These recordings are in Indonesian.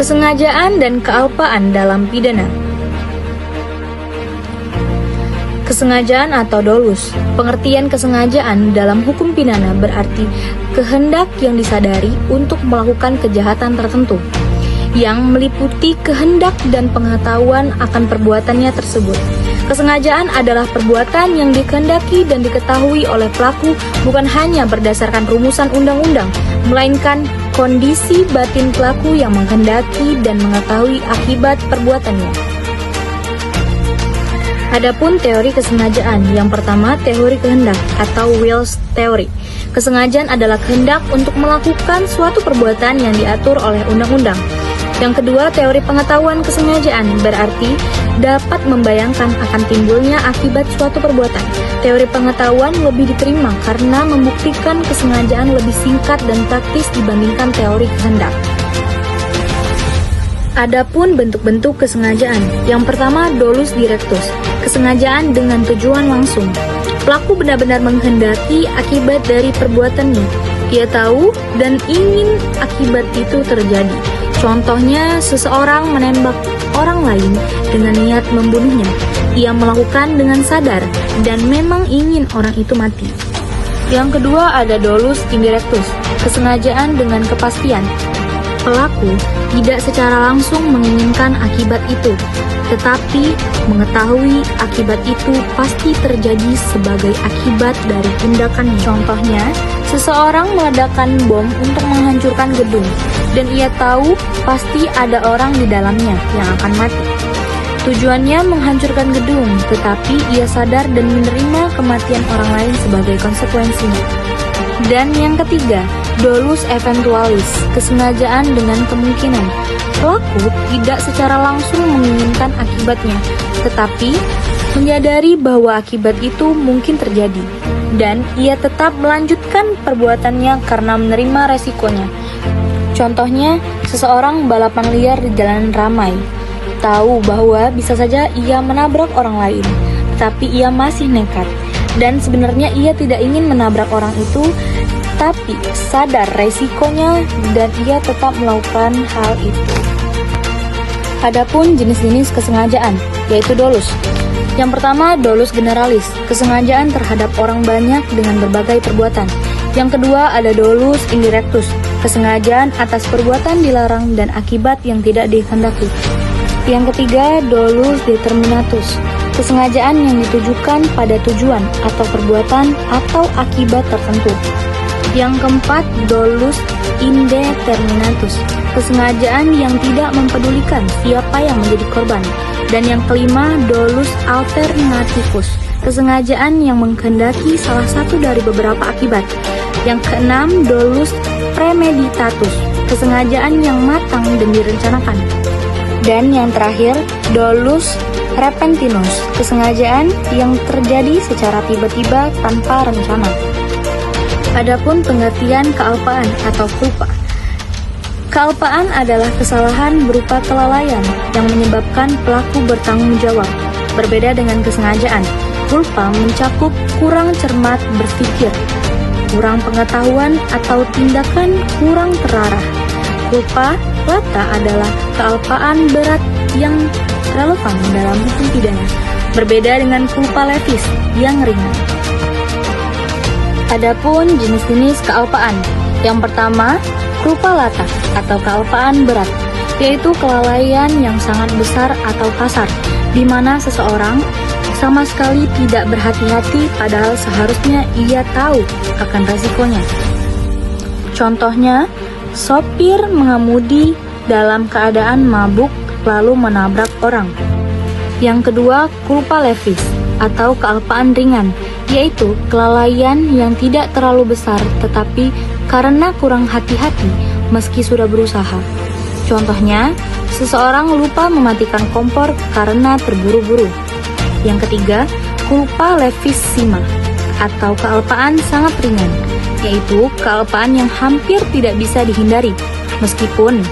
Kesengajaan dan kealpaan dalam pidana. Kesengajaan atau dolus. Pengertian kesengajaan dalam hukum pidana berarti kehendak yang disadari untuk melakukan kejahatan tertentu, yang meliputi kehendak dan pengetahuan akan perbuatannya tersebut. Kesengajaan adalah perbuatan yang dikehendaki dan diketahui oleh pelaku bukan hanya berdasarkan rumusan undang-undang, melainkan kondisi batin pelaku yang menghendaki dan mengetahui akibat perbuatannya. Adapun teori kesengajaan, yang pertama teori kehendak atau wills theory. Kesengajaan adalah kehendak untuk melakukan suatu perbuatan yang diatur oleh undang-undang. Yang kedua, teori pengetahuan kesengajaan berarti dapat membayangkan akan timbulnya akibat suatu perbuatan. Teori pengetahuan lebih diterima karena membuktikan kesengajaan lebih singkat dan praktis dibandingkan teori kehendak. Adapun bentuk-bentuk kesengajaan. Yang pertama, dolus directus, kesengajaan dengan tujuan langsung. Pelaku benar-benar menghendaki akibat dari perbuatannya. Ia tahu dan ingin akibat itu terjadi. Contohnya, seseorang menembak orang lain dengan niat membunuhnya. Ia melakukan dengan sadar dan memang ingin orang itu mati. Yang kedua ada dolus indirectus, kesengajaan dengan kepastian. Pelaku tidak secara langsung menginginkan akibat itu, tetapi mengetahui akibat itu pasti terjadi sebagai akibat dari tindakannya. Contohnya, seseorang meledakkan bom untuk menghancurkan gedung, dan ia tahu pasti ada orang di dalamnya yang akan mati. Tujuannya menghancurkan gedung, tetapi ia sadar dan menerima kematian orang lain sebagai konsekuensinya. Dan yang ketiga, dolus eventualis, kesengajaan dengan kemungkinan. Pelaku tidak secara langsung menginginkan akibatnya, tetapi menyadari bahwa akibat itu mungkin terjadi, dan ia tetap melanjutkan perbuatannya karena menerima resikonya. Contohnya, seseorang balapan liar di jalanan ramai, tahu bahwa bisa saja ia menabrak orang lain, tapi ia masih nekat. Dan sebenarnya ia tidak ingin menabrak orang itu, tapi sadar resikonya dan ia tetap melakukan hal itu. Adapun jenis-jenis kesengajaan, yaitu dolus. Yang pertama, dolus generalis, kesengajaan terhadap orang banyak dengan berbagai perbuatan. Yang kedua ada dolus indirectus, kesengajaan atas perbuatan dilarang dan akibat yang tidak dikehendaki. Yang ketiga, dolus determinatus, kesengajaan yang ditujukan pada tujuan atau perbuatan atau akibat tertentu. Yang keempat, dolus indeterminatus, kesengajaan yang tidak mempedulikan siapa yang menjadi korban. Dan yang kelima, dolus alternativus, kesengajaan yang mengkehendaki salah satu dari beberapa akibat. Yang keenam, dolus premeditatus, kesengajaan yang matang dan direncanakan. Dan yang terakhir, dolus repentinus, kesengajaan yang terjadi secara tiba-tiba tanpa rencana. Adapun pengertian kealpaan atau culpa. Kealpaan adalah kesalahan berupa kelalaian yang menyebabkan pelaku bertanggung jawab. Berbeda dengan kesengajaan, culpa mencakup kurang cermat berpikir, kurang pengetahuan atau tindakan kurang terarah. Culpa lata adalah kealpaan berat yang relevan dalam hukum pidana. Berbeda dengan culpa levis yang ringan. Adapun jenis-jenis kealpaan. Yang pertama, culpa lata atau kealpaan berat, yaitu kelalaian yang sangat besar atau kasar, di mana seseorang sama sekali tidak berhati-hati padahal seharusnya ia tahu akan resikonya. Contohnya, sopir mengemudi dalam keadaan mabuk lalu menabrak orang. Yang kedua, culpa levis atau kealpaan ringan, yaitu kelalaian yang tidak terlalu besar tetapi karena kurang hati-hati meski sudah berusaha. Contohnya, seseorang lupa mematikan kompor karena terburu-buru. Yang ketiga, culpa levissima atau kealpaan sangat ringan, yaitu kealpaan yang hampir tidak bisa dihindari meskipun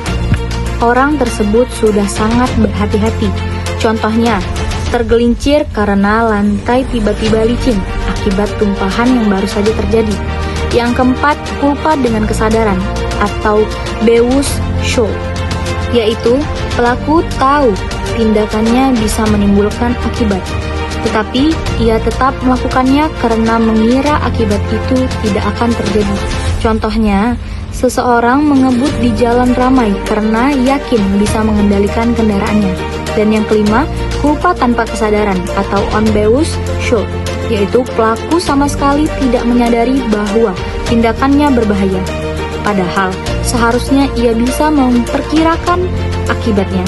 orang tersebut sudah sangat berhati-hati. Contohnya, tergelincir karena lantai tiba-tiba licin akibat tumpahan yang baru saja terjadi. Yang keempat, culpa dengan kesadaran atau bewusstsein, yaitu pelaku tahu tindakannya bisa menimbulkan akibat, tetapi ia tetap melakukannya karena mengira akibat itu tidak akan terjadi. Contohnya, seseorang mengebut di jalan ramai karena yakin bisa mengendalikan kendaraannya. Dan yang kelima, culpa tanpa kesadaran atau unbewusst shock, yaitu pelaku sama sekali tidak menyadari bahwa tindakannya berbahaya. Padahal, seharusnya ia bisa memperkirakan akibatnya.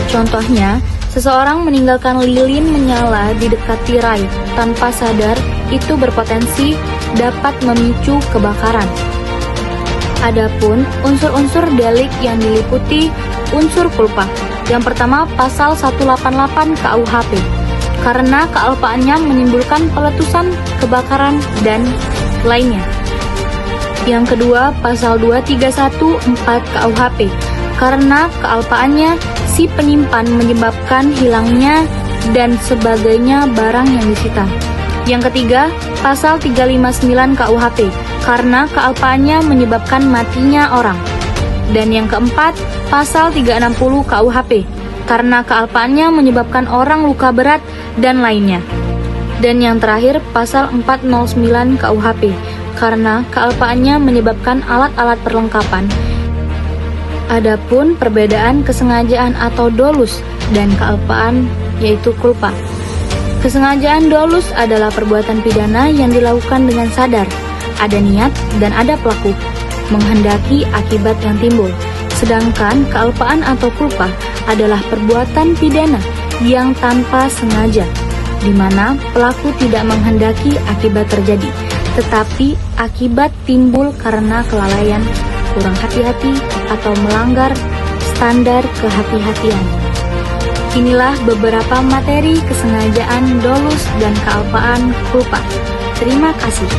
Contohnya, seseorang meninggalkan lilin menyala di dekat tirai tanpa sadar itu berpotensi dapat memicu kebakaran. Adapun unsur-unsur delik yang diliputi unsur culpa. Yang pertama, pasal 188 KUHP, karena kealpaannya menimbulkan peletusan, kebakaran, dan lainnya. Yang kedua, pasal 2314 KUHP, karena kealpaannya si penyimpan menyebabkan hilangnya dan sebagainya barang yang disita. Yang ketiga, pasal 359 KUHP, karena kealpaannya menyebabkan matinya orang. Dan yang keempat, pasal 360 KUHP, karena kealpaannya menyebabkan orang luka berat dan lainnya. Dan yang terakhir, pasal 409 KUHP, karena kealpaannya menyebabkan alat-alat perlengkapan. Adapun perbedaan kesengajaan atau dolus dan kealpaan yaitu culpa. Kesengajaan dolus adalah perbuatan pidana yang dilakukan dengan sadar, ada niat dan ada pelaku, menghendaki akibat yang timbul. Sedangkan kealpaan atau culpa adalah perbuatan pidana yang tanpa sengaja, di mana pelaku tidak menghendaki akibat terjadi, tetapi akibat timbul karena kelalaian, kurang hati-hati, atau melanggar standar kehati-hatian. Inilah beberapa materi kesengajaan dolus dan kealpaan culpa. Terima kasih.